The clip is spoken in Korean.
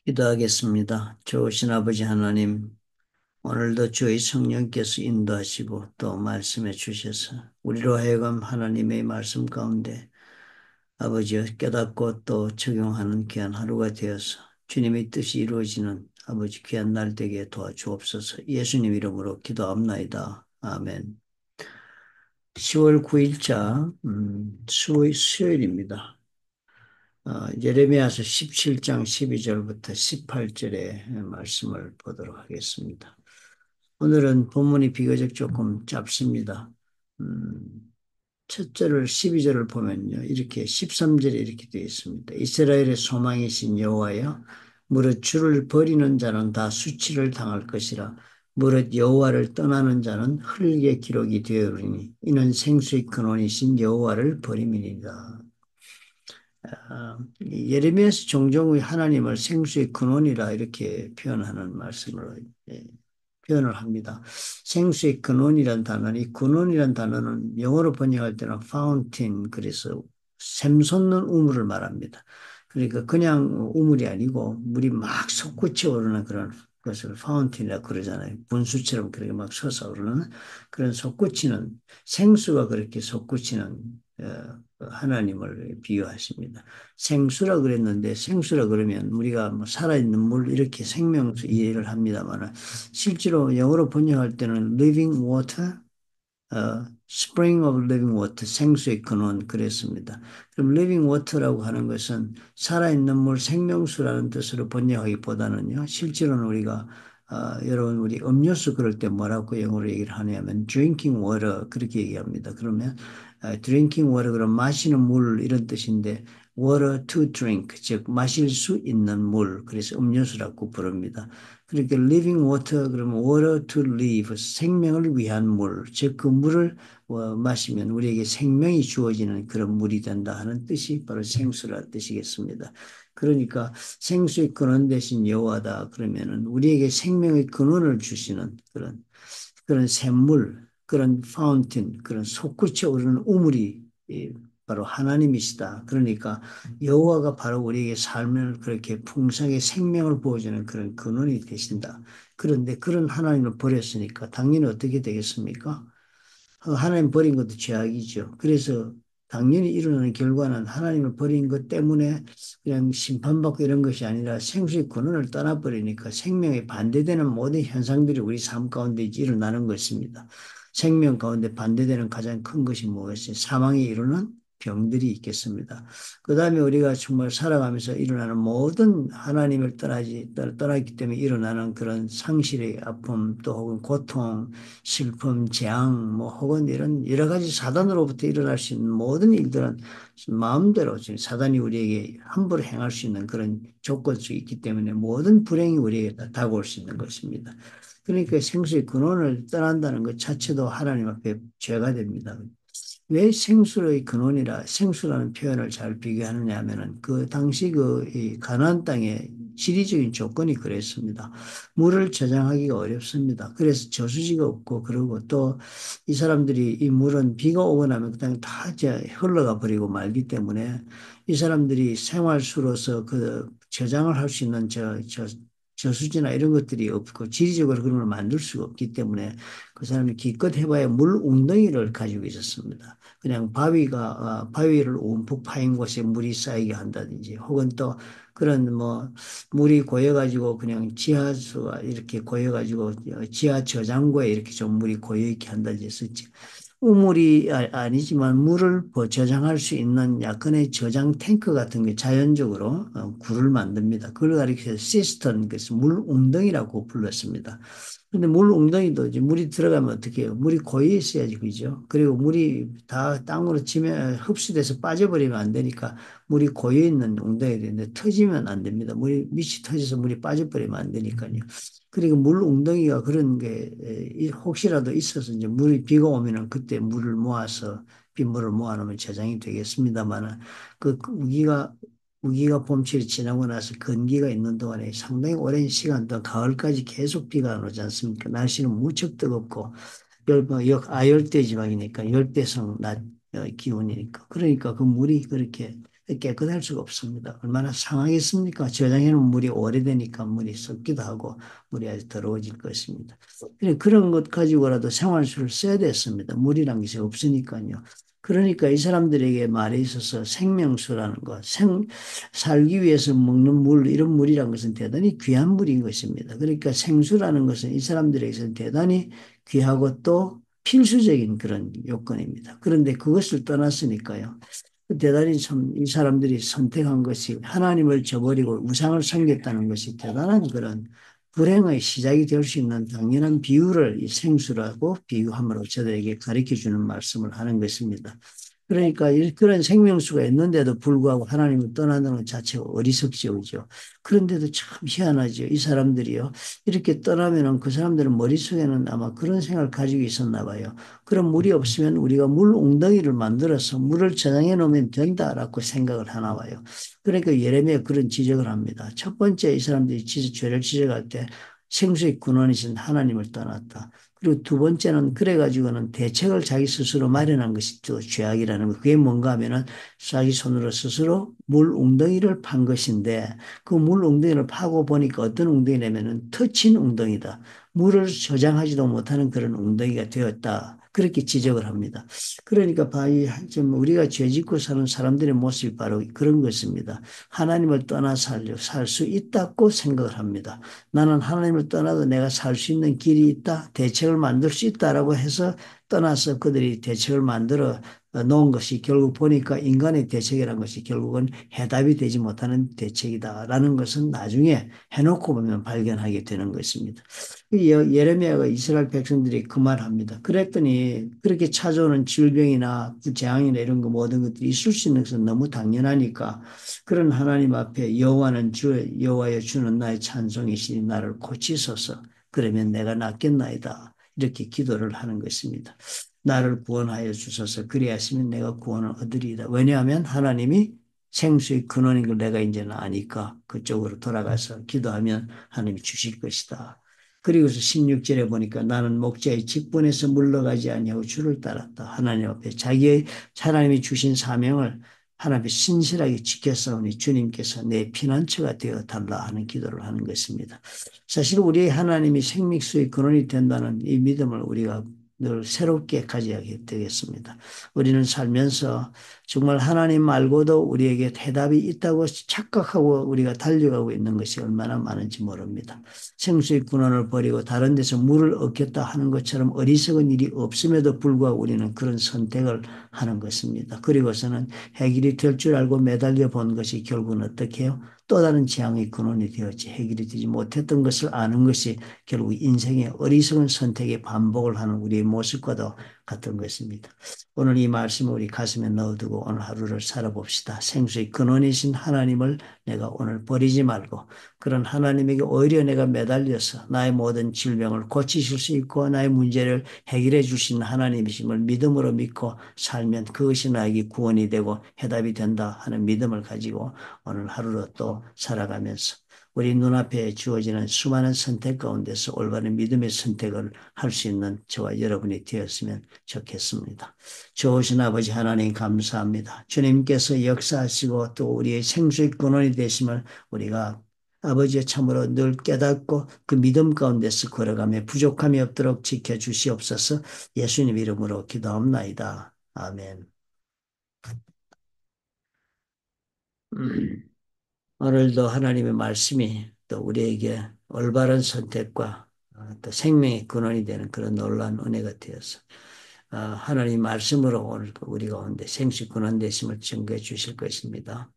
기도하겠습니다. 좋으신 아버지 하나님, 오늘도 주의 성령께서 인도하시고 또 말씀해 주셔서 우리로 하여금 하나님의 말씀 가운데 아버지여 깨닫고 또 적용하는 귀한 하루가 되어서 주님의 뜻이 이루어지는 아버지 귀한 날 되게 도와주옵소서. 예수님 이름으로 기도합나이다. 아멘. 10월 9일자 수요일입니다. 예레미야서 17장 12절부터 18절의 말씀을 보도록 하겠습니다. 오늘은 본문이 비교적 조금 짧습니다. 첫 절을 12절을 보면요. 이렇게 13절에 이렇게 되어 있습니다. 이스라엘의 소망이신 여호와여 무릇 주를 버리는 자는 다 수치를 당할 것이라 무릇 여호와를 떠나는 자는 흙의 기록이 되어오리니 이는 생수의 근원이신 여호와를 버림이니라. 예레미야서 종종 하나님을 생수의 근원이라 이렇게 표현하는 말씀으로 표현을 합니다. 생수의 근원이라는 단어는 이 근원이라는 단어는 영어로 번역할 때는 fountain 그래서 샘솟는 우물을 말합니다. 그러니까 그냥 우물이 아니고 물이 막 솟구쳐 오르는 그런 것을 파운틴이라고 그러잖아요. 분수처럼 그렇게 막 솟아오르는 그런 솟구치는 생수가 그렇게 솟구치는 하나님을 비유하십니다. 생수라 그랬는데 생수라 그러면 우리가 뭐 살아있는 물 이렇게 생명수 이해를 합니다만 실제로 영어로 번역할 때는 living water, spring of living water, 생수의 근원 그랬습니다. 그럼 living water라고 하는 것은 살아있는 물, 생명수라는 뜻으로 번역하기보다는요. 실제로는 우리가 여러분 우리 음료수 그럴 때 뭐라고 영어로 얘기를 하냐면 drinking water 그렇게 얘기합니다. 그러면 drinking water 그럼 마시는 물 이런 뜻인데 water to drink 즉 마실 수 있는 물 그래서 음료수라고 부릅니다. 그러니까 living water 그러면 water to live 생명을 위한 물 즉 그 물을 마시면 우리에게 생명이 주어지는 그런 물이 된다 하는 뜻이 바로 생수라 뜻이겠습니다. 그러니까 생수의 근원 대신 여호와다 그러면은 우리에게 생명의 근원을 주시는 그런 샘물, 그런 파운틴, 그런 솟구쳐 오르는 우물이 바로 하나님이시다. 그러니까 여호와가 바로 우리에게 삶을 그렇게 풍성하게 생명을 보여주는 그런 근원이 되신다. 그런데 그런 하나님을 버렸으니까 당연히 어떻게 되겠습니까? 하나님 버린 것도 죄악이죠. 그래서 당연히 일어나는 결과는 하나님을 버린 것 때문에 그냥 심판받고 이런 것이 아니라 생수의 근원을 떠나버리니까 생명에 반대되는 모든 현상들이 우리 삶 가운데 일어나는 것입니다. 생명 가운데 반대되는 가장 큰 것이 무엇이 사망에 이르는 병들이 있겠습니다. 그 다음에 우리가 정말 살아가면서 일어나는 모든 하나님을 떠나기 때문에 일어나는 그런 상실의 아픔 또 혹은 고통 슬픔, 재앙, 뭐 혹은 이런 여러 가지 사단으로부터 일어날 수 있는 모든 일들은 마음대로 지금 사단이 우리에게 함부로 행할 수 있는 그런 조건 속에 있기 때문에 모든 불행이 우리에게 다 다가올 수 있는 것입니다. 그러니까 생수의 근원을 떠난다는 것 자체도 하나님 앞에 죄가 됩니다. 왜 생수의 근원이라 생수라는 표현을 잘 비교하느냐 하면은 그 당시 그 가나안 땅의 지리적인 조건이 그랬습니다. 물을 저장하기가 어렵습니다. 그래서 저수지가 없고 그러고 또 이 사람들이 이 물은 비가 오고 나면 그냥 다 이제 흘러가 버리고 말기 때문에 이 사람들이 생활수로서 그 저장을 할 수 있는 저수지나 이런 것들이 없고 지리적으로 그런 걸 만들 수가 없기 때문에 그 사람이 기껏 해봐야 물 웅덩이를 가지고 있었습니다. 그냥 바위를 움푹 파인 곳에 물이 쌓이게 한다든지 혹은 또 그런 뭐 물이 고여가지고 그냥 지하수가 이렇게 고여가지고 지하 저장고에 이렇게 좀 물이 고여있게 한다든지 했었지. 우물이 아니지만 물을 저장할 수 있는 약간의 저장 탱크 같은 게 자연적으로 굴을 만듭니다. 그걸 가리켜서 시스턴, 그래서 물 웅덩이라고 불렀습니다. 근데 물 웅덩이도 이제 물이 들어가면 어떻게 해요? 물이 고여 있어야지, 그죠? 그리고 물이 다 땅으로 치면 흡수돼서 빠져버리면 안 되니까 물이 고여 있는 웅덩이가 되는데 터지면 안 됩니다. 물이 밑이 터져서 물이 빠져버리면 안 되니까요. 그리고 물 웅덩이가 그런 게 혹시라도 있어서 이제 물이 비가 오면은 그때 물을 모아서 빗물을 모아놓으면 저장이 되겠습니다만은 그 우기가 봄철이 지나고 나서 건기가 있는 동안에 상당히 오랜 시간 동안 가을까지 계속 비가 안 오지 않습니까? 날씨는 무척 뜨겁고 아열대 지방이니까 열대성 낮 기온이니까 그러니까 그 물이 그렇게 깨끗할 수가 없습니다. 얼마나 상하겠습니까? 저장해 놓은 물이 오래되니까 물이 썩기도 하고 물이 아주 더러워질 것입니다. 그런 것 가지고라도 생활수를 써야 됐습니다. 물이란 것이 없으니까요. 그러니까 이 사람들에게 말에 있어서 생명수라는 것, 살기 위해서 먹는 물, 이런 물이란 것은 대단히 귀한 물인 것입니다. 그러니까 생수라는 것은 이 사람들에게서 대단히 귀하고 또 필수적인 그런 요건입니다. 그런데 그것을 떠났으니까요. 대단히 참 이 사람들이 선택한 것이 하나님을 저버리고 우상을 섬겼다는 것이 대단한 그런 불행의 시작이 될 수 있는 당연한 비유를 이 생수라고 비유함으로 저들에게 가르쳐 주는 말씀을 하는 것입니다. 그러니까 그런 생명수가 있는데도 불구하고 하나님을 떠나는 것 자체가 어리석지오죠. 그런데도 참 희한하죠. 이 사람들이요. 이렇게 떠나면은 그 사람들은 머릿속에는 아마 그런 생각을 가지고 있었나 봐요. 그럼 물이 없으면 우리가 물 웅덩이를 만들어서 물을 저장해 놓으면 된다라고 생각을 하나 봐요. 그러니까 예레미야 그런 지적을 합니다. 첫 번째 이 사람들이 죄를 지적할 때 생수의 근원이신 하나님을 떠났다. 그리고 두 번째는 그래가지고는 대책을 자기 스스로 마련한 것이 또 죄악이라는 거. 그게 뭔가 하면은 자기 손으로 스스로 물 웅덩이를 판 것인데 그 물 웅덩이를 파고 보니까 어떤 웅덩이냐면은 터친 웅덩이다. 물을 저장하지도 못하는 그런 웅덩이가 되었다. 그렇게 지적을 합니다. 그러니까 좀 우리가 죄 짓고 사는 사람들의 모습이 바로 그런 것입니다. 하나님을 떠나 살 수 있다고 생각을 합니다. 나는 하나님을 떠나도 내가 살 수 있는 길이 있다, 대책을 만들 수 있다라고 해서 떠나서 그들이 대책을 만들어 놓은 것이 결국 보니까 인간의 대책이라는 것이 결국은 해답이 되지 못하는 대책이다라는 것은 나중에 해놓고 보면 발견하게 되는 것입니다. 예레미야가 이스라엘 백성들이 그 말합니다. 그랬더니 그렇게 찾아오는 질병이나 재앙이나 이런 거 모든 것들이 있을 수 있는 것은 너무 당연하니까 그런 하나님 앞에 여호와는 여호와여 주는 나의 찬송이시니 나를 고치소서. 그러면 내가 낫겠나이다. 이렇게 기도를 하는 것입니다. 나를 구원하여 주소서. 그리하시면 내가 구원을 얻으리이다. 왜냐하면 하나님이 생수의 근원인 걸 내가 이제는 아니까 그쪽으로 돌아가서 기도하면 하나님이 주실 것이다. 그리고서 16절에 보니까 나는 목자의 직분에서 물러가지 아니하고 주를 따랐다. 하나님 앞에 자기의 하나님이 주신 사명을 하나님이 신실하게 지켰사오니 주님께서 내 피난처가 되어 달라 하는 기도를 하는 것입니다. 사실 우리 하나님이 생명수의 근원이 된다는 이 믿음을 우리가 늘 새롭게 가져야 되겠습니다. 우리는 살면서 정말 하나님 말고도 우리에게 대답이 있다고 착각하고 우리가 달려가고 있는 것이 얼마나 많은지 모릅니다. 생수의 근원을 버리고 다른 데서 물을 얻겠다 하는 것처럼 어리석은 일이 없음에도 불구하고 우리는 그런 선택을 하는 것입니다. 그리고서는 해결이 될 줄 알고 매달려 본 것이 결국은 어떻게 해요? 또 다른 재앙의 근원이 되었지 해결이 되지 못했던 것을 아는 것이 결국 인생의 어리석은 선택의 반복을 하는 우리의 모습과도 같은 것입니다. 오늘 이 말씀을 우리 가슴에 넣어두고 오늘 하루를 살아봅시다. 생수의 근원이신 하나님을 내가 오늘 버리지 말고 그런 하나님에게 오히려 내가 매달려서 나의 모든 질병을 고치실 수 있고 나의 문제를 해결해 주신 하나님이심을 믿음으로 믿고 살면 그것이 나에게 구원이 되고 해답이 된다 하는 믿음을 가지고 오늘 하루를 또 살아가면서 우리 눈앞에 주어지는 수많은 선택 가운데서 올바른 믿음의 선택을 할 수 있는 저와 여러분이 되었으면 좋겠습니다. 좋으신 아버지 하나님 감사합니다. 주님께서 역사하시고 또 우리의 생수의 근원이 되심을 우리가 아버지의 참으로 늘 깨닫고 그 믿음 가운데서 걸어가며 부족함이 없도록 지켜주시옵소서. 예수님 이름으로 기도합나이다. 아멘. 오늘도 하나님의 말씀이 또 우리에게 올바른 선택과 또 생명의 근원이 되는 그런 놀라운 은혜가 되어서 하나님 말씀으로 오늘 우리 가운데 생수 근원 되심을 증거해 주실 것입니다.